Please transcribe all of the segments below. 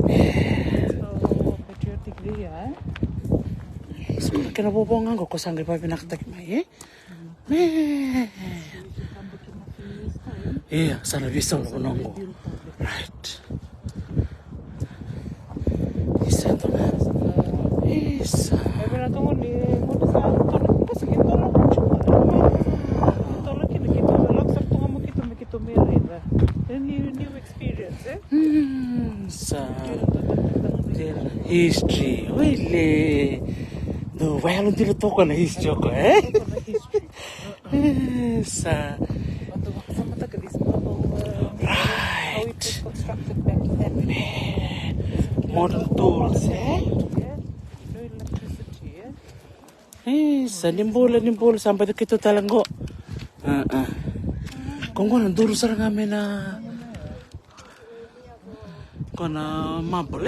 So patriotically, yeah. Sekolah kena bobongan kok sanggup papi nak tak mai. Iya, sana bisa lo nonggo. Right. Isa to. Isa. Pero tunggu di muna sa tolong pa sige tolong cuma. Tolong kita log sa tunga mo kita merida. New experience, eh? Sa history. Wele. No, wala dilo to ko na history ko, eh? Sa right. Constructed back then. Modern tools, eh? No electricity, eh? Sa nimbul sampai kita talanggo. Kung ano duro sa ngamin na kona mabel.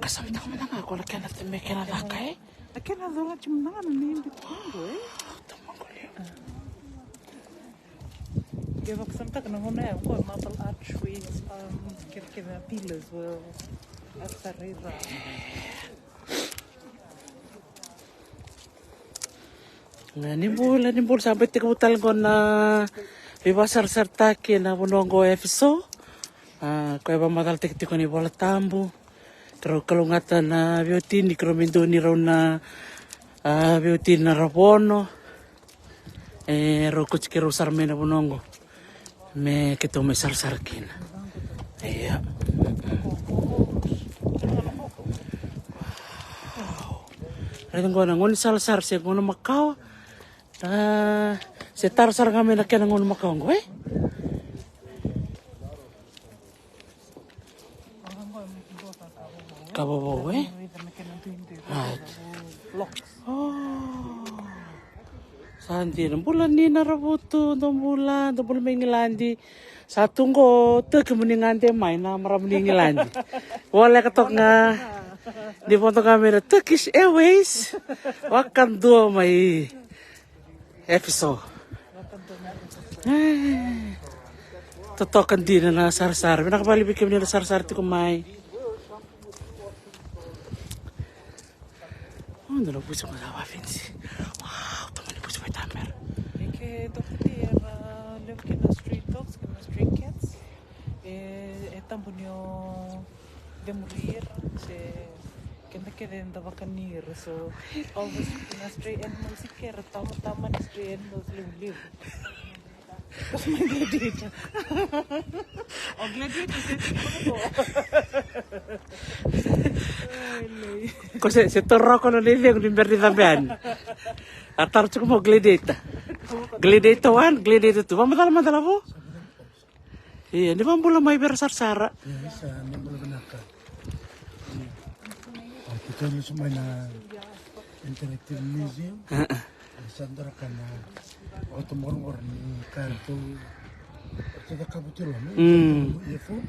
Kasama ko man ako la kana te me kana la kai. Aquela dona de nada nem de tudo, eh? Eu vou contar que não é um marble archways, que pillars will arriba. Nimbul sampai tikutal ko na bibasar sartaki na bunongo efiso. Ko ba madal tiktik ni bola tambu. Pero kalungatan na biotin ni kromindo ni raw na biotin na rabono. Ro kuchikiro sarme na bunongo. Me kito me sarsarkin. Iya. Ito ko na ngun salsar siya ngun Macau. Si tarsar kami na kaya ngun Macau ko, eh? Kababaw, eh? Sandi, bulan ni narabuto, bulan may ngilandi. Sa tunggo, kemuningan main na maraming ngilandi. Wala katok nga, di po ito kami na Turkish Airways. Wakan doon may episode. Totokan din na sarsar. Nakapalibig kami nila sarsar ti kumay. Ano na po sa mga Vinci? Wow, tama na po sa may tamer. Que dokter lev que na street dogs, que na street cats. Tan bunyo de morir se que me queden da bacanir so always na street animals si que tama na street animals live. Mas may gladiator. O gladiator Kasi si Toro ko na nili yung nimber ni Tabian. Atar ko mo gladiator. Gladiator 1, Gladiator 2. Madala po? Iya, di ba mula may bersar-sara? Iya, sa nimbul benaka. Kita ni semua na interactive museum. Sandra kana otomor ni kartu. Kita kabutir lah, info.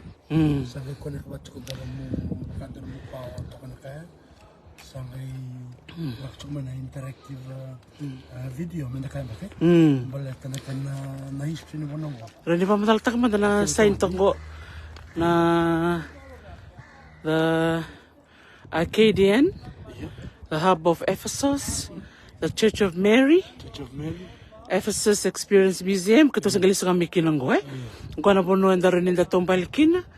Sampai konek baca ke dalam kantor muka atau kana kaya. Sampai waktu mana interaktif video mana kaya pakai. Boleh kena na history ni bonong. Rani pa madaltak man na sign tonggo na the Arcadian, the hub of Ephesus, the Church of Mary, Ephesus Experience Museum, kato sa galis kami kinanggo, eh. Kung na punuan da rin inda tombal kina,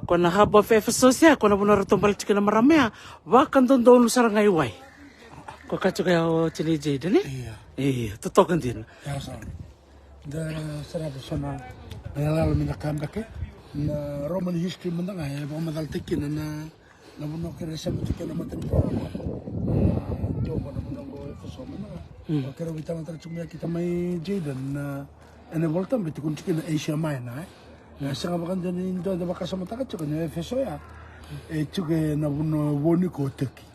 kung na hub of Ephesus ya, kung na punuan tombal kina marami ya, wakan doon sarang ngayway. Kung kacho kaya chinijay din, eh. Iya, totokan din. Da sana sana nalalo mina kamba ke na Roman history manda nga ya ba madal tikin na buno ke resa mo tikin na matan ko jo ko na buno go so mana ko kero bitang tra chumya kita may Jaden na ene voltam bitu kun tikin Asia Minor na sa bakan dan indo da baka sa mata ka na Efeso ya chuke na buno woni ko teki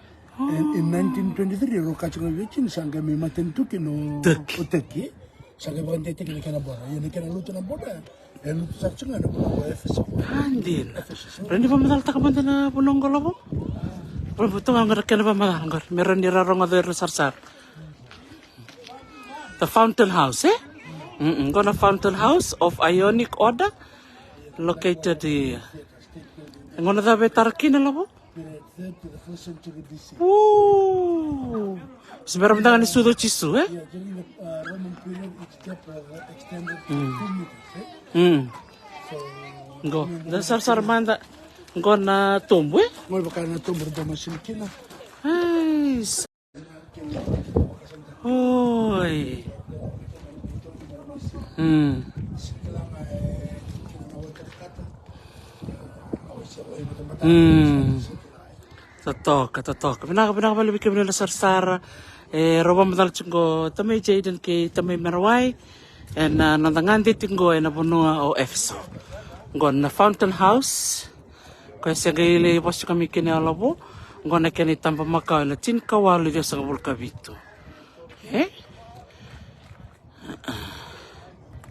in 1923 ro ka chuke vichin sanga mi matan tukin no teki Sabi ko hindi tingin ka na bola. Yun ang kinaluto ng bola. Yan luto sa tsunga na bola. Efeso. Andin. Pero hindi pa madalta ka man na punong golo mo? Pero buto nga nga na pa madalanggar. Meron nirarong nga doon sarsar. The Fountain House, eh? Gonna Fountain House of Ionic Order, located here. Gonna the betarkin labo. Period 3rd to the 1st century BC. Woo! Sebenarnya bentangan di sudo cisu, Yeah, during the Roman period, it's kept extended to 2 meters. So, Go. Dasar manda. Gonna tumbu. mau bakal na ito berdama silkina. Nice. Oi. Totok. Pinaka balik kami nila sarsara. Roba madal chingo tamay Jaden kay tamay Merawai. And nandangan tinggo na punua o Efeso. Ngon na Fountain House. Kaya sa gaili pas kami kinalabo. Ngon na kani tampa makaw na tinkawalo sa kabulkabito.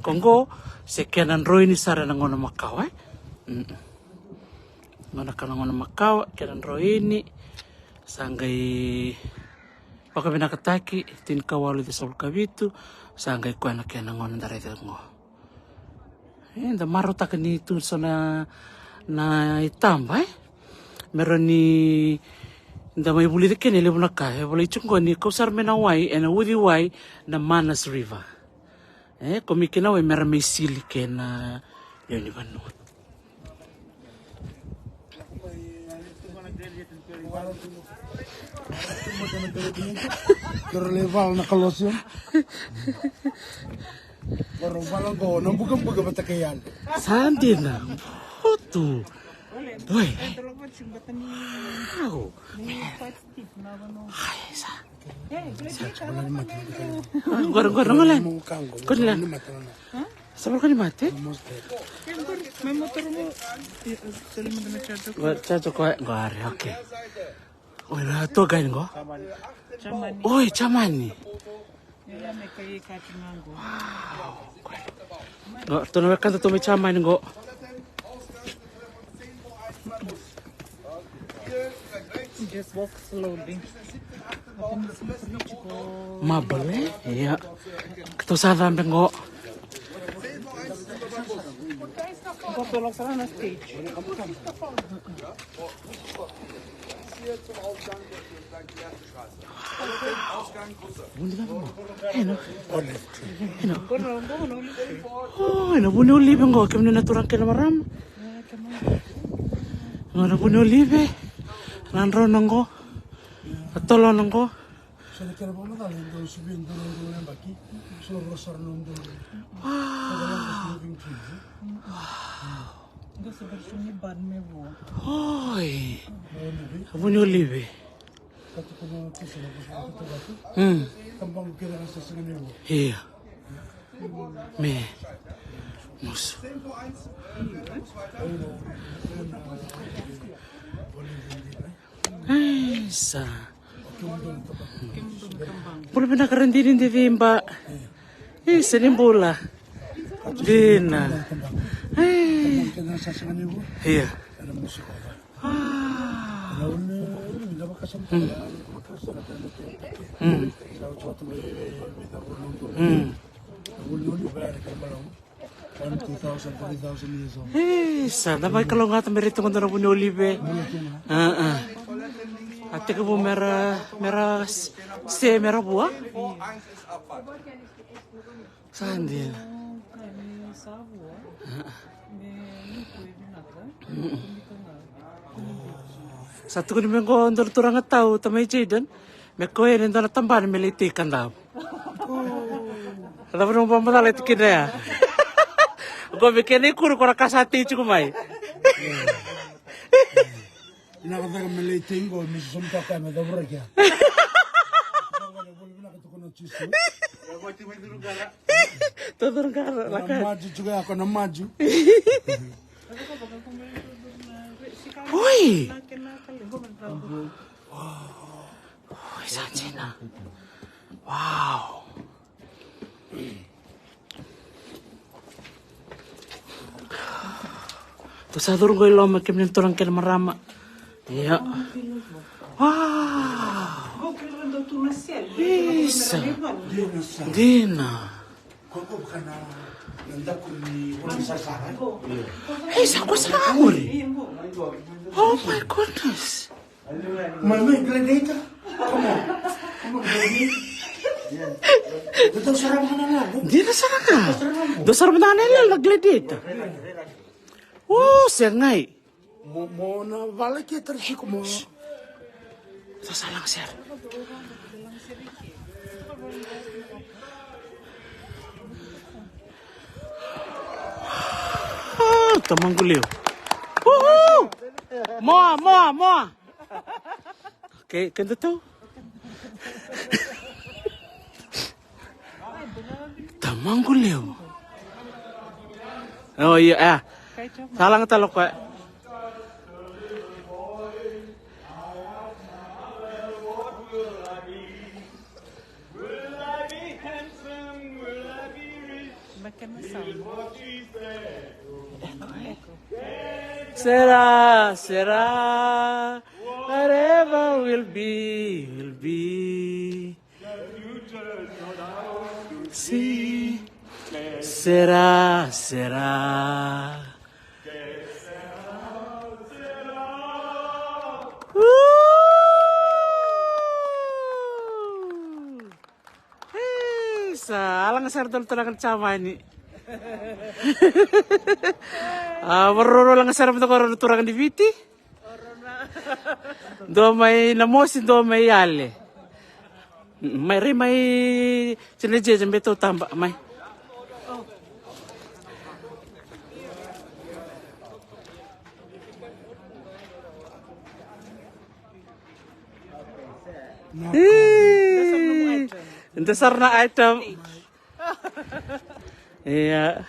Kongo se kenan roi ni sara na ngona makaw ngona kana ngona makaw kenan roi ni sangai paka binakataki tinkawalo sa kabulkabito sangai ko na kenan ngona dare ngo da marota kani tu na itamba meron ni da may buli de kene le bunaka buli chungo ni kausar menawai and wudi wai na Manas River komikina we mera may sili kena yun iba no. Pero leval na kalosyon. Pero walang ko, nambugang-buga batakayan. Saan din na? Oto. Boy. Wow. Ay, sa. Gorong ngalan. Kau nila. Sabar ko ni mate? May motor mo. Dali mo na charge ko. Charge ko. Gari, okay. Oy, na to gain ko. Chamani. Oy, chamani. Yeah, may kay katingango. Go, to na kan to may chamani go. Just walk slowly. Mabale? Iya. Kito sa dami ngo. Patulog sa na stage. Oh, buni olive ngo kami na naturang kila maram. Ngo buni olive. Nanro ngo. Atolo ngo. So le kera bomo dale ndo subindo ndo nembaki. So rosar ndo. Gusto ba siya ni bad me bo? Hoy. Buni olive. Kato ko na kisa na ko dati. Kambang kira sa singa mo. Iya. Me. Muso. Ay, sa. Boleh pernah kerendirin di mbak. Senimbula. Dina. Kira sa singa mo. Iya. Ano mo siya. Sana may kalungatan merito kung narapun olive. Ate ko po mera buah. Saan din? Satu ko naman ko turang at tao tamay Jaden. May koy rin doon at tamban may litikan daw. Alam mo nung pamadala itikin na ya. Kung may kinay kuro ko nakasati ito kumay. Nakataka maliting ko, may susumpa ka na dabra kya. Tudor ka Na maju juga ako na maju. Uy! Uy, saan sila? Wow! Terus sa durong ko ilong magkimnin turang kina marama. Iya. Wow! Isa. Dina. Kau bukan nanti aku di sasaran. Hey, siapa sekali? Oh my goodness. Mama gladiator. Kamu gladiator. Betul sarang mana? Dia na sarang ka. Do sarang na nila gladiator. Oh, sengay. Mo na vale que tersi como. Sasalang sir. Tamang guliw. Moa. Okay, kanda to. Tamang guliw. Oh iya, salang talok ka. Será, whatever will be. Sí, será. Alang sir tol-tolangan sama ini. Waroro lang sarap na ko turangan di viti. Do may namosin do may yale. May sineje jambe to tamba may. Dasar na item. Iya.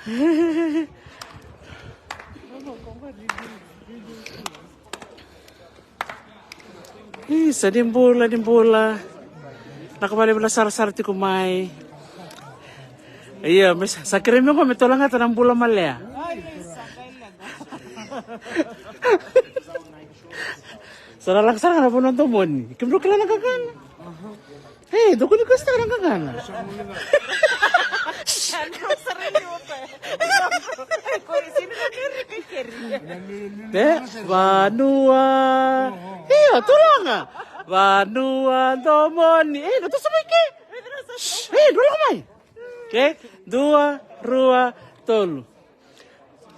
Sa dimbola. Nakabali pala sar-sar ti kumay. Iya, sa kremyo ko mito lang ata ng bula malya. Saralang-sar na po nung tumon. Kimlo ka lang nagkagana. Hey, doon ko ni Costa ka lang nagkagana. Vanua. Iya, tulong nga. Vanua domoni. Dito sabay ke. Dua kamay. Okay? 2, rua, tolo.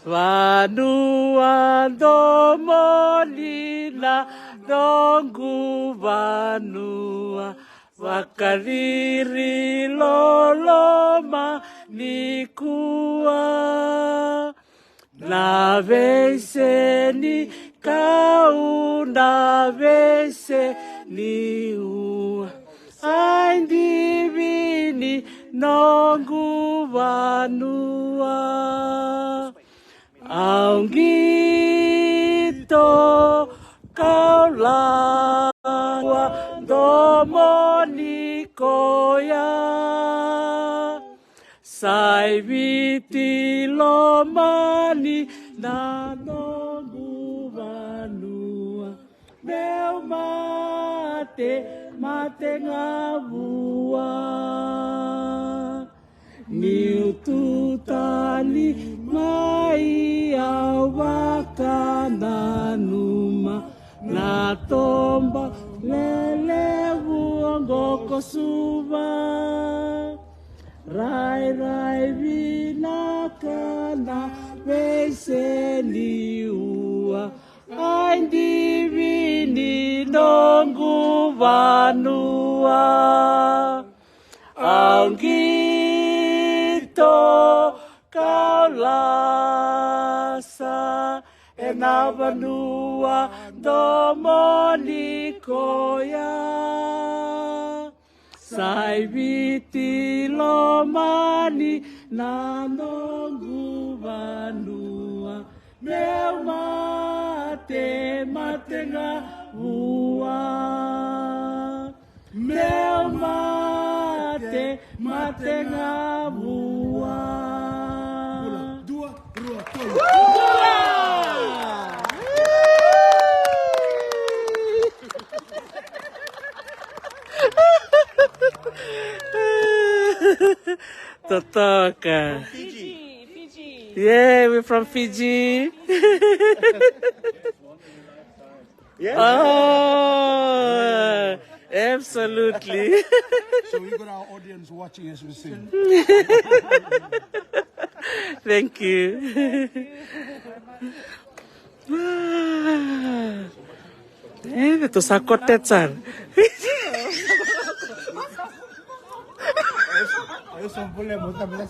Vanua domoni na donggu vanua. Wakariri loloma nikua. Na vese ni kau na vese ni ua. Ai divini nongu vanua. Aungito kau lawa domoni koya. Sai viti lomani na nongu vanua. Meu mate ngavua. Niu tutali mai awakana numa. Na tomba lele vuongo kosuva. Rai vinakana vese liua. Ai divini nongu vanua. Aungito kaulasa ena vanua domoni koya. Sai viti lomani na nongu vanua. Meu mate ngavua. Meu mate ngavua. Dua, tolo. Totoka. Fiji. Yeah, we're from Fiji. Oh, absolutely. So we got our audience watching as we sing. Thank you. Itu sakot tecar. Ayo sampulnya mau tambah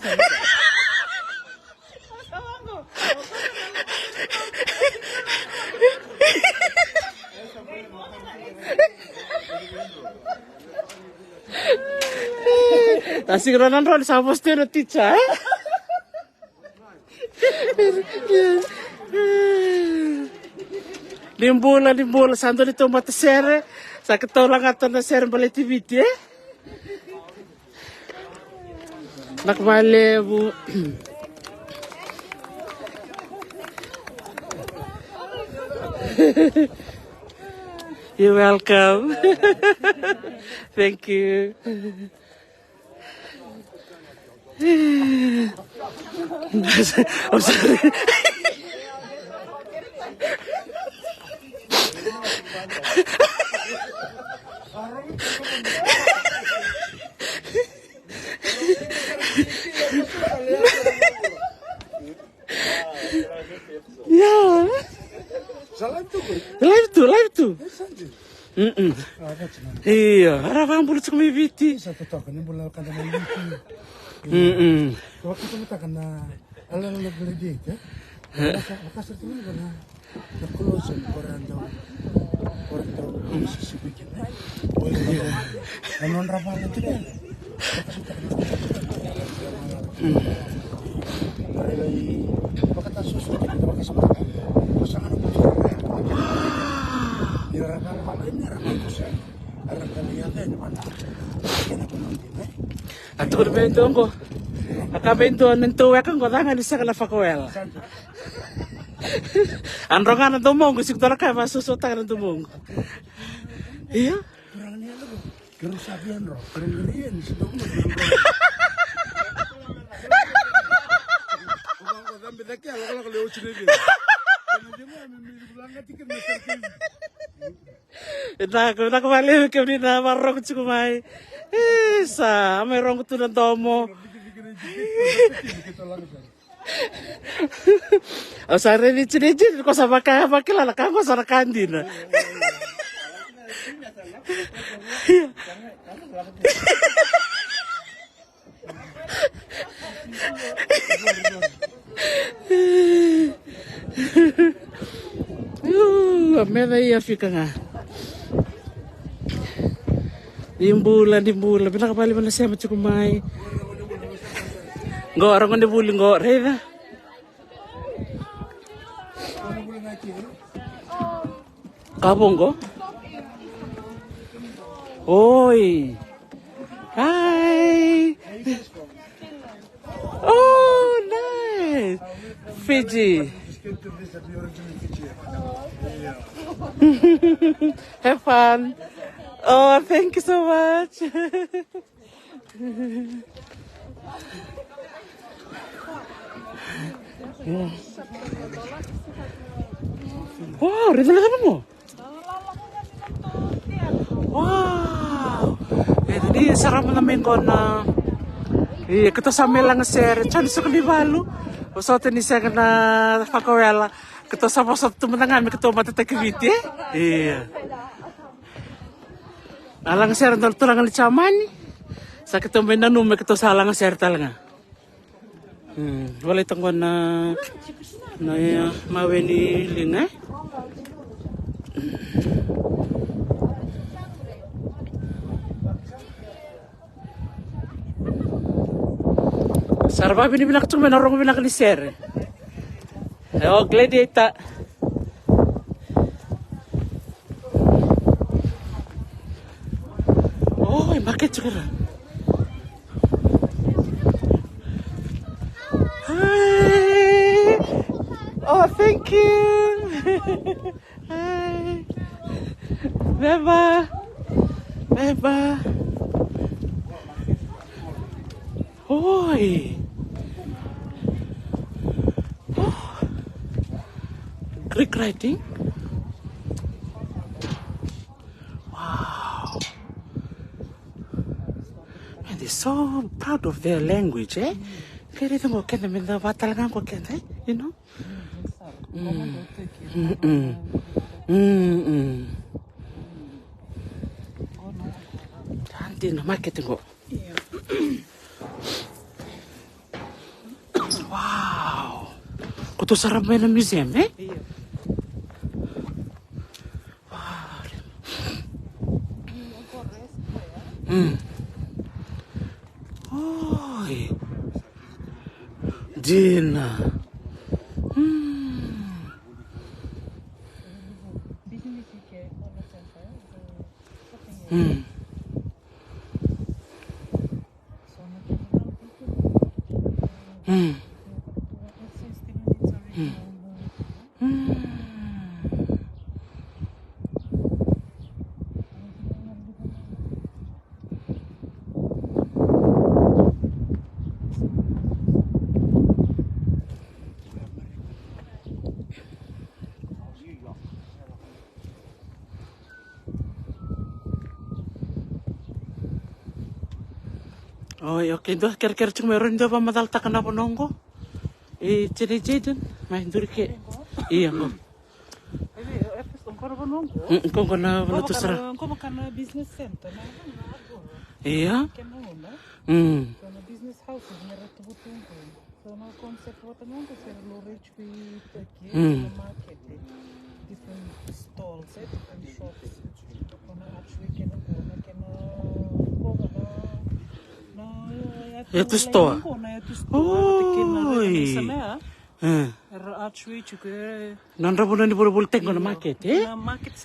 Nasi keronan ron sama steno tica. Limbula santo dito mata sere. Sakit tolong atau na sere balik TV dia. Nak balik bu. You're welcome. Thank you. Oh, sorry. Yeah. Live tu. Iya, harapan bulu cuma biti. Satu token ini bola kada maliki. Waktu itu kita kena ala-ala geledek ya. Maka sertinya kena terkolosan orang tahu sisi bikin. Boleh. Non rapal itu deh. Maka tak susu kita pakai semangat. Pasangan Ato ko bento ko. Akabento nento kan ko tangan isa kala fakwel. Androngan nento mo gusto ko ka masusuta nento mo. Iya. Kurang niya lo. Kero sabihan ro. Kero ngirian sidok mo. Kung ko dambe dake ala ko leo chine. Nak balik ke ni na marong cukumai. Sa merong tu na tomo. O sare ni chine ko sa baka bakila ka ko sa kandina. Mena ia fika nga. Dimbulan, pina kapali mana siya macukumay. Ngo orang konde buli ngo reda. Kapong ko? Oi. Hi. Oh, nice. Fiji. Have fun. Oh, thank you so much. Wow, rin na mo. Wow. Ini sarap namin ko na kita sama lang share chan sa kanibalu. So tani sa na fakawela kita sama sa tumangan mi kita matatakiviti. Iya. Alang share dal tulang ni chaman. Sa kita may nanum kita salang share talaga. Wala itong na maweni linga. Sarva binibinak tuh menarong binak ni share. Oh, gladiator. Oh, market juga. Hi. Oh, thank you. Hi. Beba. Oi. Greek writing. Wow. And they're so proud of their language, eh? Kaya ito mo kaya namin na talagang ko kaya, you know? Hindi na marketing ko. Wow. Kuto sarap mo ng museum, eh? Oi. Dina. Oh, okay. Do kira-kira cuma meron do pa madalta ka na po nonggo. Cede-ceden. May durike. Iya ko. Kung na wala to sara. Como kana business center na. Iya. Kana business houses na ratubutun ko. So na concept wata nang kasi lo rich with the market. Different stalls, different shops. Kana actually kana Itu store. Oi. Non rabunan di bulu-bulu tengo na market, eh?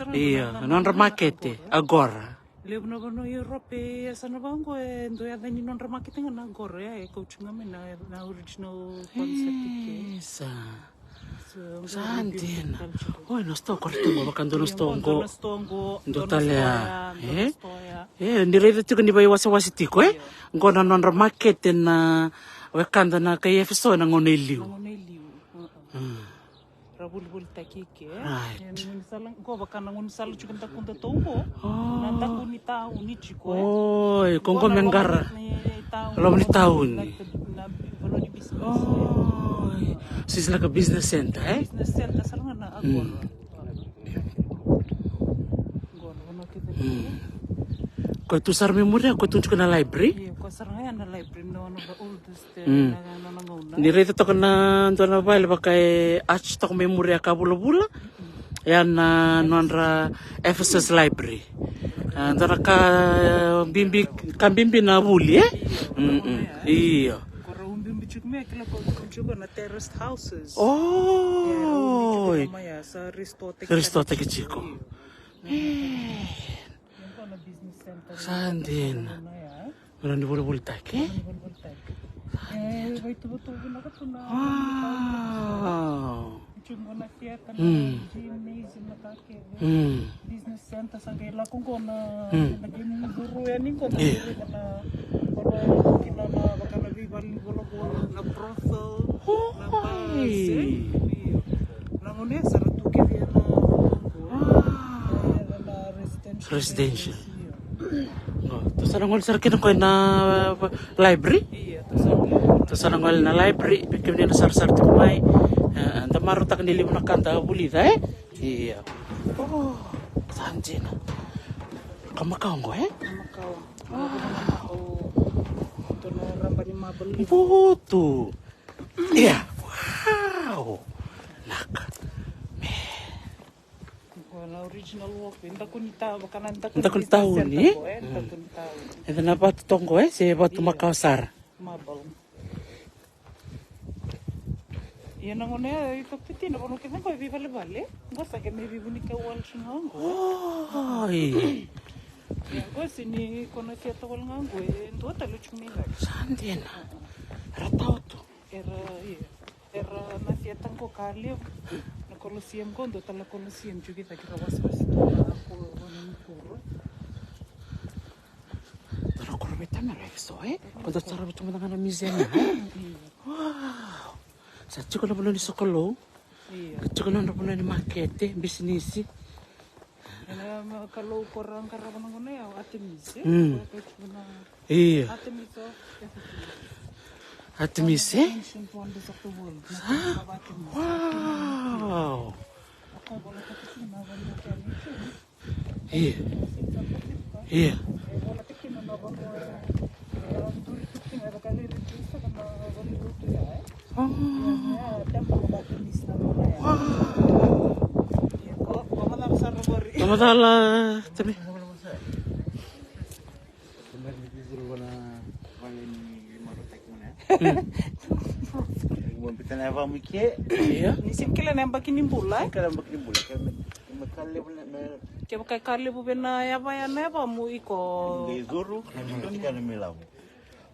Iya, non ra market, agora. Levo no Europe, essa no banco é do ya dani non ra market na agora, é coaching na original concept que. Esa. Santina. Oi, non sto cortando, bakando non sto ngo. Do talea, eh? Ndirei tu ni bai wasi tiko, eh? Ngona non ra market na wakanda na kay efso na ngoneliu. Rabul takike, salang ko bakana ngon salu chukan takunta tongo. Nanda kunita unichiko. Oi, kongo mengara. Lo ni taun. Oi. Sis like a business center, eh? Business center salang na agora. Ko tu sar memoria ko tu na library. Ko sarang na library no the oldest na ngona. Nirito to na to na bail bakay ach to memoria ka bula-bula. Yan na nonra Ephesus library. Ndara ka bimbi na buli, eh? Iya. Na terraced houses. Oh. Ristote ke chico. Sandin. Meron di boleh tak, eh? Wow. Business center sa kailan kung na naging guru yan ko na kina na baka nabibali na brothel na base na ngone sa ratuke na residential. To sarang wal sarkin ko na library. Iya, to sarang wal na library bikin na sar-sar ti kumay. Anda maru tak nili mo nakanta bulida, eh? Iya. Oh, sanjina. Kamakao ko, eh? Kamakao. Ito na ramba ni mabali. Puto. Iya. Wow. Naka. Wala original walk. Inta ko ni tao. Inta ko ni tao ni? Inta ko ni tao. Ito na ba tutong eh? Siya ba tumakao sar? Mabal. Yan ang una, ipagpiti na kung kita ko, ibibali-bali. Basta kaya may bibuni ka wal siya nga ngo. Ay. Yan ko, sini ko na kaya tawal nga ngo, ito talo chumila. Saan din? Ratao to. Era na fiatang ko kalib, na Colosseum ko, ndo tala Colosseum, juga kita kira was-was ito, ako, wanang puro. Tara ko Kita merekso pada cara cuma dengan museum. Wow. Sa chico na pala ni Sokolo. Chico na pala ni Makete, bisnis. Kalau korang karapan ng ya, atimis. Iya. Atimis Atimis ancient wonders of the world. Wow. Iya. Iya. Tamatala. Tabi. Iya. Nisim kila na bakinin bulay. Kalau begini boleh kan makale Kaya kay kali po na yapa mo iko. zuru kan milau.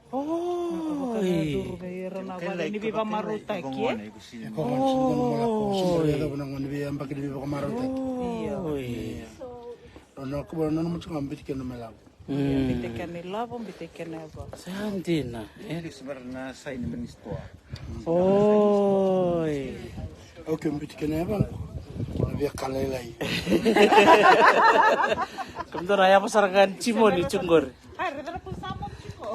Oh. Duro kaya na ba ni biba maruta kye. Oh, ya da nang ni am bakit ko maro tay. Iya. No ko no mo tsaka ambit ken melaw. Bitekan ni labong bitekan na ba. Sandina. Ini sebenarnya saya ini menistua. Oh. Okay, ambit ken ba? Dia kalalay. Kamu raya pasarangan Cimo ni Cunggor. Ay, redara po sa mo chiko.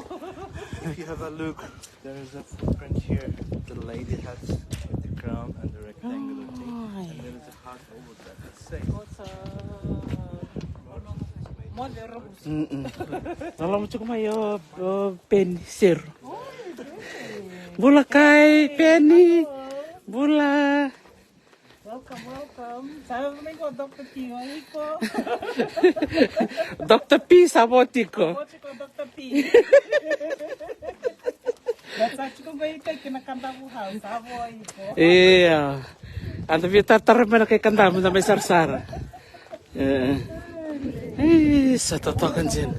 If you have a look, there is a footprint here. The lady has the crown and the rectangular thing, and there is a heart over that. Let's say. Kalau mo cukup mayo pen sir. Bula kai penny. Bula. Welcome. Sabi mo ko Dr. P. Iko. Dr. P sabotiko. Chiko Dr. P. Basta chiko ba ito kinakanta mo house. Sabo iko. Iya. Ando kita terima kay kanta mo na may sarsara. Sa totokan dyan.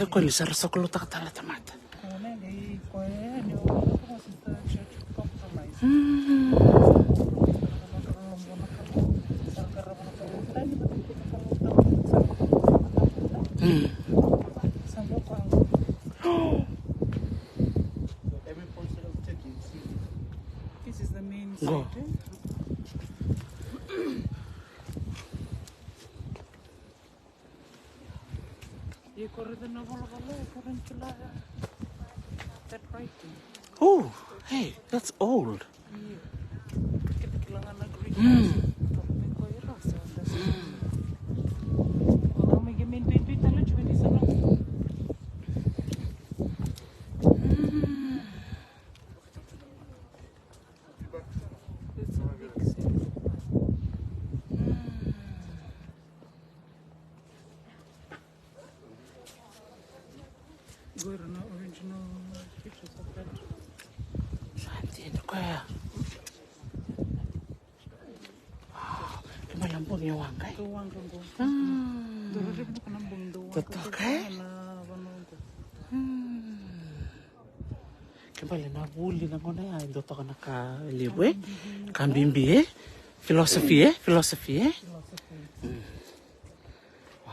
Ko ni sar sokolo takatala tamata. This is the main Go. site. That writing. Oh, hey, that's old. Kailangan agree. Original pictures of that. Santin kaya. Malambong yung wangkay. Tuwang kanggo. Duro rin mo kanambong duwang. Totoo kay? Kembali na buli na ko na yan. Doto ka nakaliwe. Kambimbi Philosophy. Wow.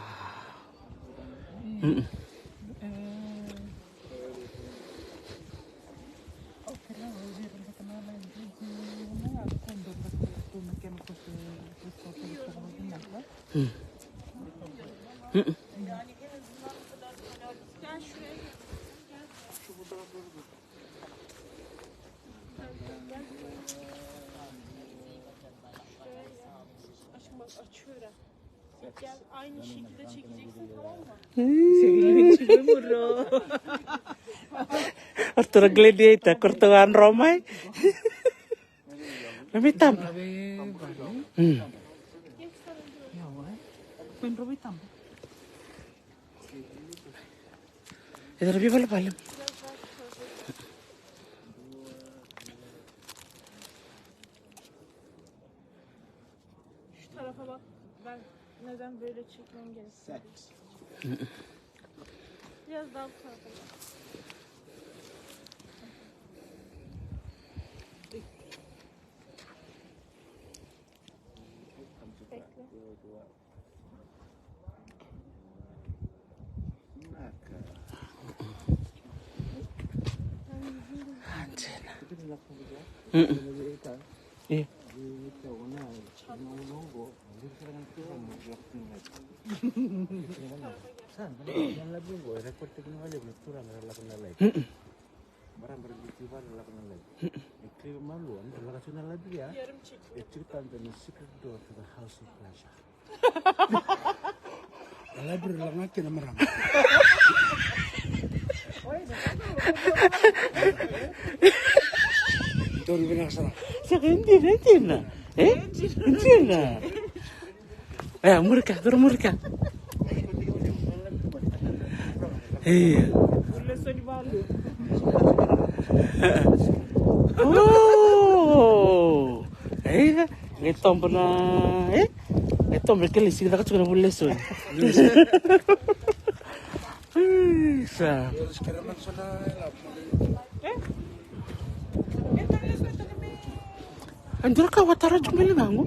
Aşkım bak açıyorum. Gel aynı şekilde çekeceksin, tamam mı? Arturo Gladiator, Kurtuan Romay. Mamitam. Pwede rin tam. Ito lebih pala. Şu tarafa bak. Ben neden böyle çekmem gerekiyor? Biraz daha bu tarafa bak. Bekle. Iya. Yarım çekiyor. Library lang nga kinamarang. Ito rin binakasara. Saka hindi na. Hindi na. Ayan, murka, turun murka. Iya. Oh. Ito pa na, ito, mereka lising na ka na buleson. Sa. Terus kiraman sa na ilap. Anjir ka watara jumela nangu.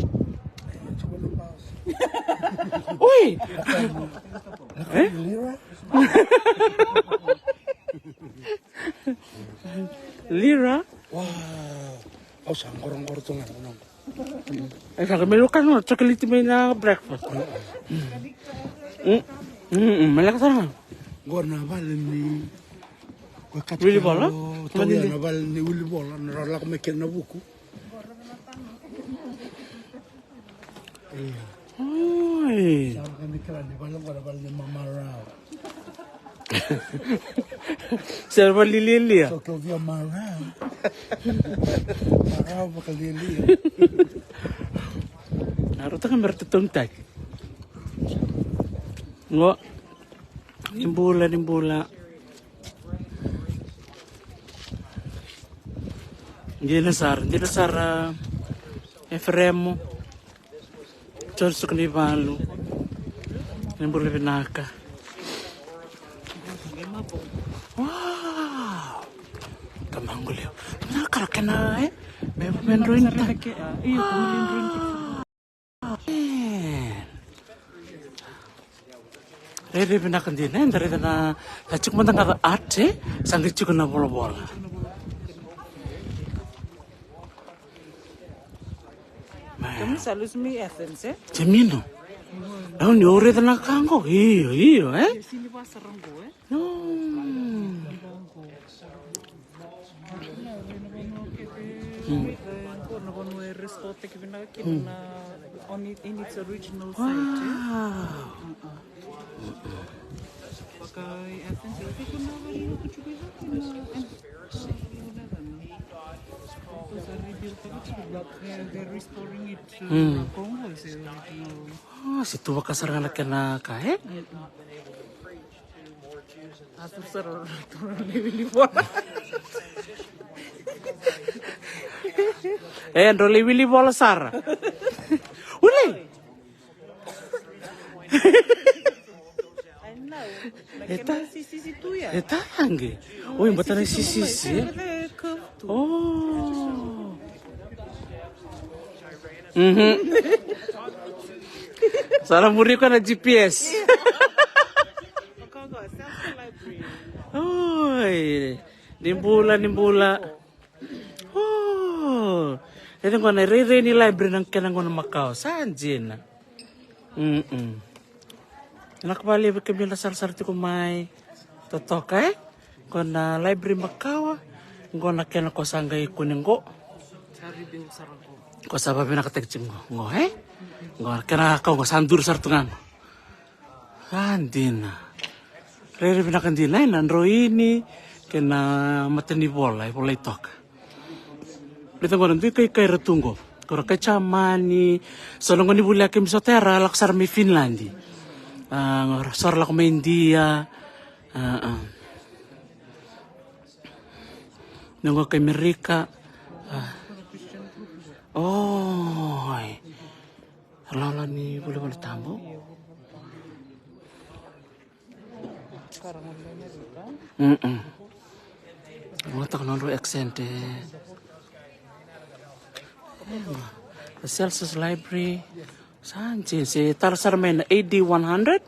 Coba lepas. Oi. Lira? Lira. Wow. Oh, sang korong-korong tuh nggak nong. Saka melukan no, chocolate may na breakfast. Malakas na. Gua nabal ni. Gua kat. Willy Bola? Tahu ya nabal ni Willy Bola. Nalak makin na buku. Iya. Ay. Sama kami kira di balam gua nabal ni Mama Rao. Serba lili ya. So kau via Marau. Marau bakal lili. Harus kan bertutung tak. Ngo. Nimbula. Hindi nasar Efremo. Chorso kanibalo. Nimbula binaka. Wow. Kamangulio. Nakarakan na May pamendroin ta. Iya, pamendroin ta. Rere binakan din dari na tachuk mandang ate sanggit juga na bola. Kamu salus mi essence, Cemino. Aku nyore na kango. Iyo, Sini pa sarang ko, No. Riscote che viene in its original site. Wow. Pakai essence itu kena beri aku juga they're restoring it to Congo is the original. Situ bakasar anak kena kae. Atur saror lebih bola. Androli Willy bola sar. Uli. I know. Eta sisi itu ya. Eta angge. Oh, yang batana sisi. Oh. Salah muri ko na GPS. Oi. Nimbula. Oh. Ito ko na re ni library ng kanang ko na Macau. Saan dyan? Nakapali kami na sar-sar ti kumay. Totok kung na library Macau. Kung na kena ko sanggay kuning ko. Ko sabab pinakatek chingo ngo ngo kena kau ngo sandur sartungan andina rere pinakandina nandro ini kena mateni bola itok Dito ko nanti kay retunggo kora kay chamani sonongo ni bulia kem sotera laksar mi Finlandi sor la come India nungo kay Amerika Lala ni boleh tambo. Tak nol accent. The Celsius Library. Sanji si tarsar main AD 100.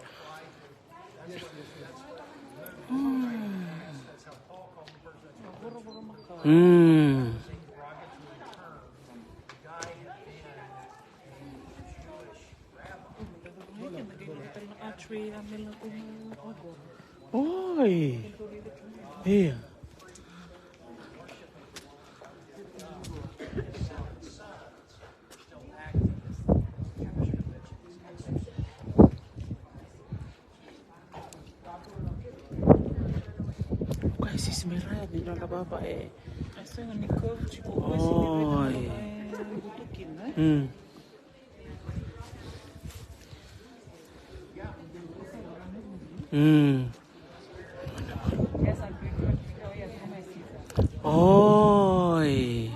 Oi. Iya. Kaya si Smira, di na baba Asa nga ni Curve, chiko ko Oi.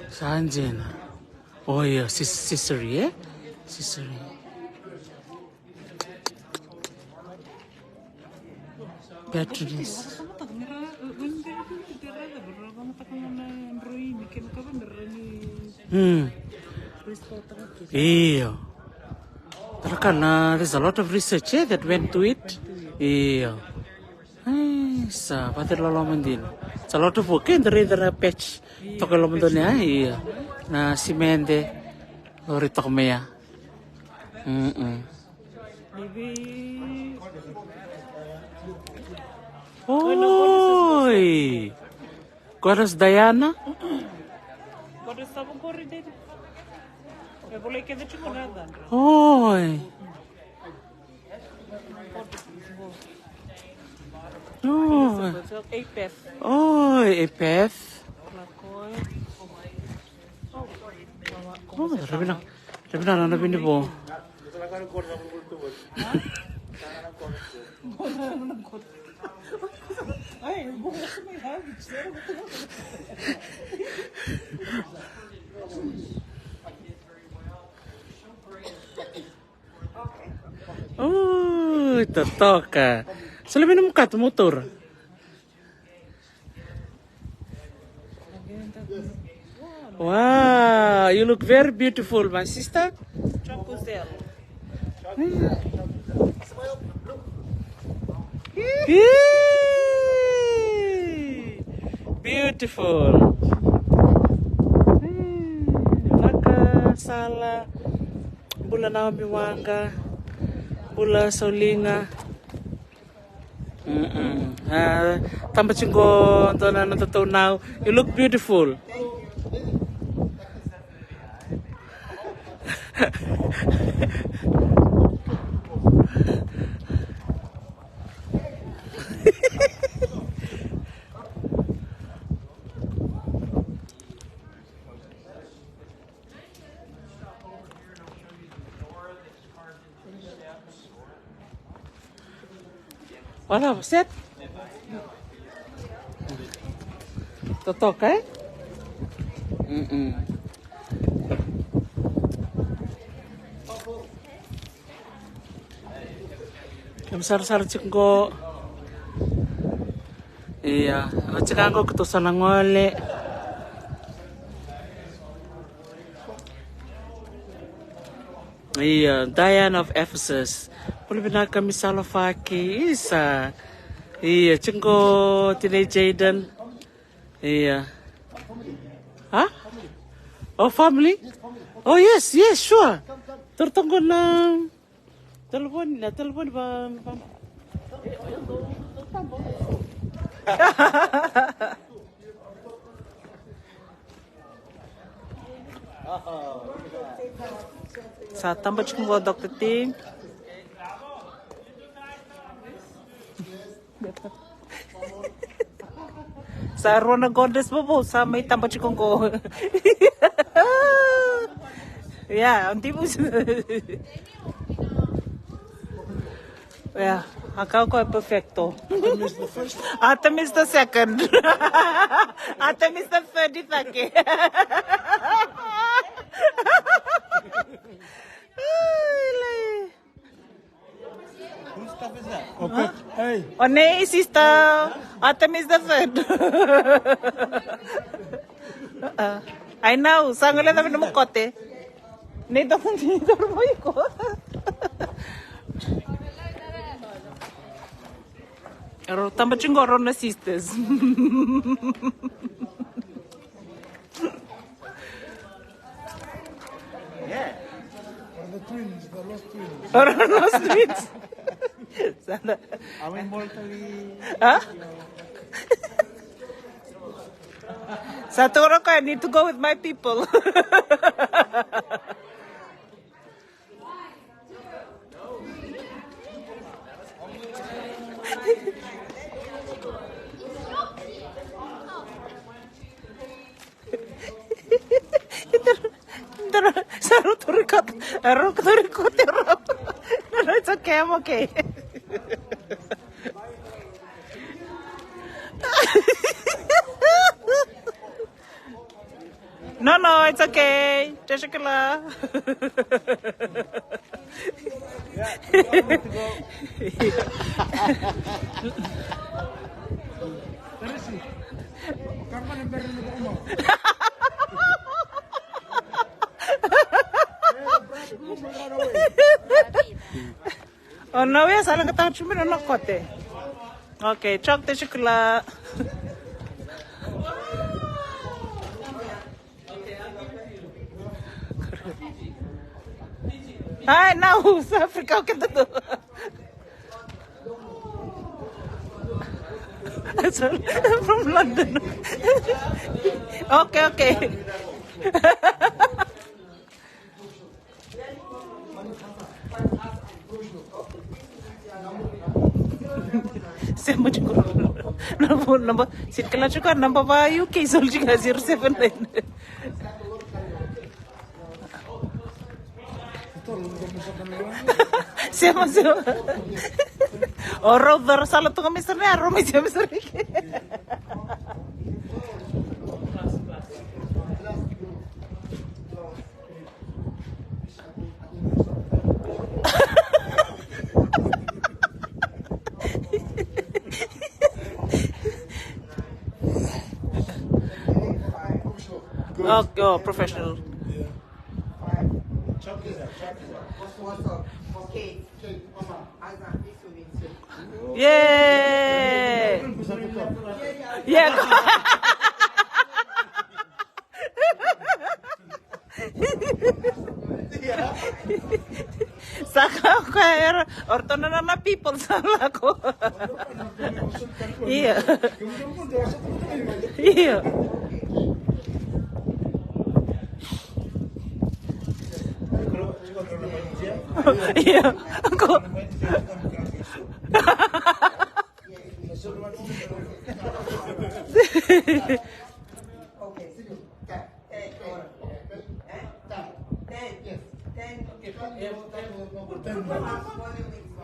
Sanjena. Oh iya, Siseri ya? Siseri. Beatrice. Iya. Karena there's a lot of research that went to it. Iya. Sa patir lolo mendin. Sa lot of work in the patch. Toko lo mendonya iya. Na simende lori tok meya. Oi. Goddess Diana? Goddess Sabon Corri did. Eu vou ler que é de chocolate. Oi. Apeth. Oi, Apeth. Oh, tapi na bini po. Oh, totoka. Sila minum kat motor. Wow, you look very beautiful, my sister. Beautiful. Laka sala bula na biwanga bula solinga. Tambah cinggo tona na now. You look beautiful. Wala, set. Totok Sar cengko. Iya, cekangko ketusan ngole. Iya, Diana of Ephesus. Boleh benar kami salah fakir isa. Iya, cengko tidak Jaden. Iya. Hah? Oh, family? Oh, yes, sure. Tertunggu nang telepon bang. Sa tambah cikin go Dr. Ting. Sa Rona Goddess Bobo, sa may tambah cikin go. Yeah, hindi mo. Yeah, akala ko ay perfecto. Atem is the second. Atem is the third, if okay. Whose stuff is that? Okay. Hey. One sister. Atem is the third. I know. Sanggol na naman kote. Nito mo ko. Pero tambah cinggo na sisters. Yeah. The twins, the lost twins. Lost twins. Sana. I'm immortally. Huh? Sa turo ko, I need to go with my people. No, it's okay, I'm okay. No, it's okay. Jessica. Karma na meron na ako mo. Oh no, ya salah kata cuma nak kote. Okay, cok te shukla. Hi, now South Africa kita tu. I'm from London. Okay. Saya mau cukup. Number seat kalau cukup number bayu UK sol juga 079. Siapa? Orang bersalah tuh misalnya, orang misalnya. Oh, professional. Yay! Yeah. Saka ako kaya orto na people salah ko. Iya. Iya. Iya. Ako.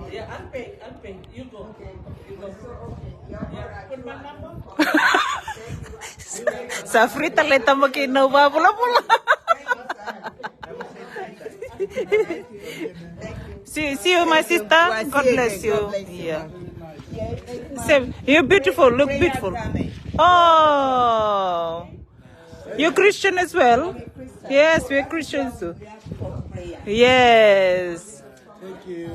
Yeah, I'll pay. You go. Sa free talenta magkinawa pula. See you, my sister. God bless you. Yeah. Same. You're beautiful. Look beautiful. Oh, you're Christian as well. Yes, we're Christians too. Yes. Thank you.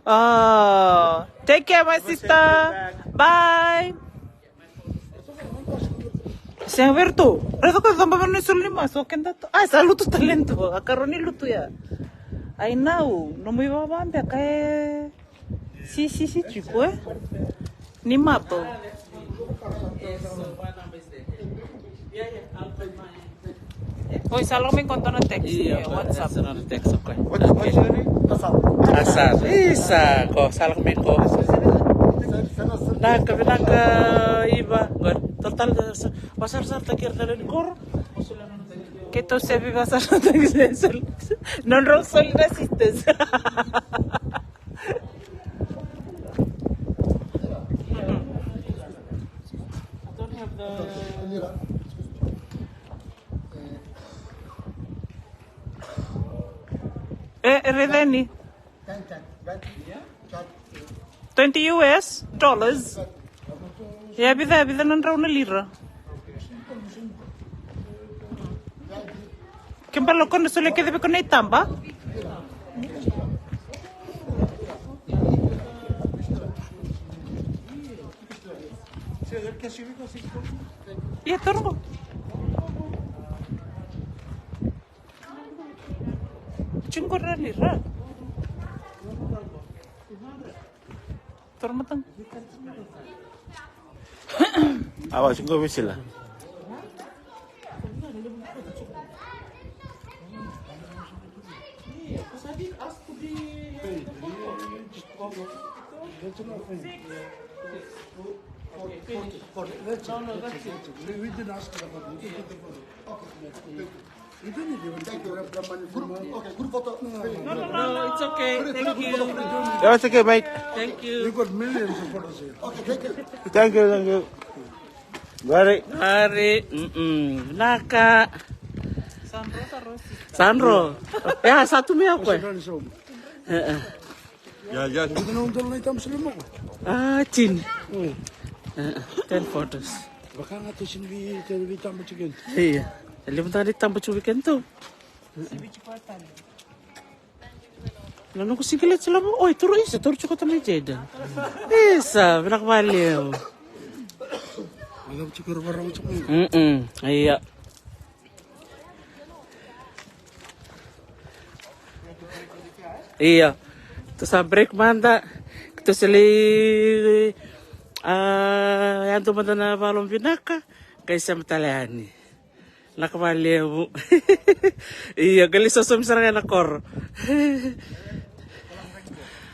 Oh, take care, my sister. Bye. Siang vertu. Reto ko tambah mana sulima so kenda to. Ah, saluto talento. Akaroni lutu ya. I know. No me iba a bambe kae. Sí, chico, Ni mato. Oi, salah kami konto na text. Iya, WhatsApp. Sa text ako. What's your name? Asal. Isa ko. Salah kami ko. Naka iba. Total pasar takir dalan kor. Que tu se viva sa non sol resistes. Redeni. 20 US dollars. Ya vida non raw na lira. Kembali kon sole que debe con tamba. Ya torgo. Chungkor lira. Tormatang. Awas, enggak bisa lah. We didn't ask about it. You don't need to grab money from okay, good photo. No, it's okay. Thank you. That's okay, mate. Thank You you. got millions of photos here. Thank you. Bari. Hari, naka. Sandro. Ya, satu mi ako eh. Don't show me. Ya. You don't know the item sila mo. Ah, Chin. 10 photos. Baka nga to sinbi item mo chicken. Iya. Limang tadi tambah weekend tuh. Lalu ko sigilat sila mo. Oy, turo cukup tamay Jaden. Isa, pinakbaliw. Alam siguro parang chicken. Iya. Iya. Ito sa break manda. Ito sila yan tumanda na balong pinaka. Kaysa matalani. Nakabaliw. Iya, galis sa sumisarang na kor.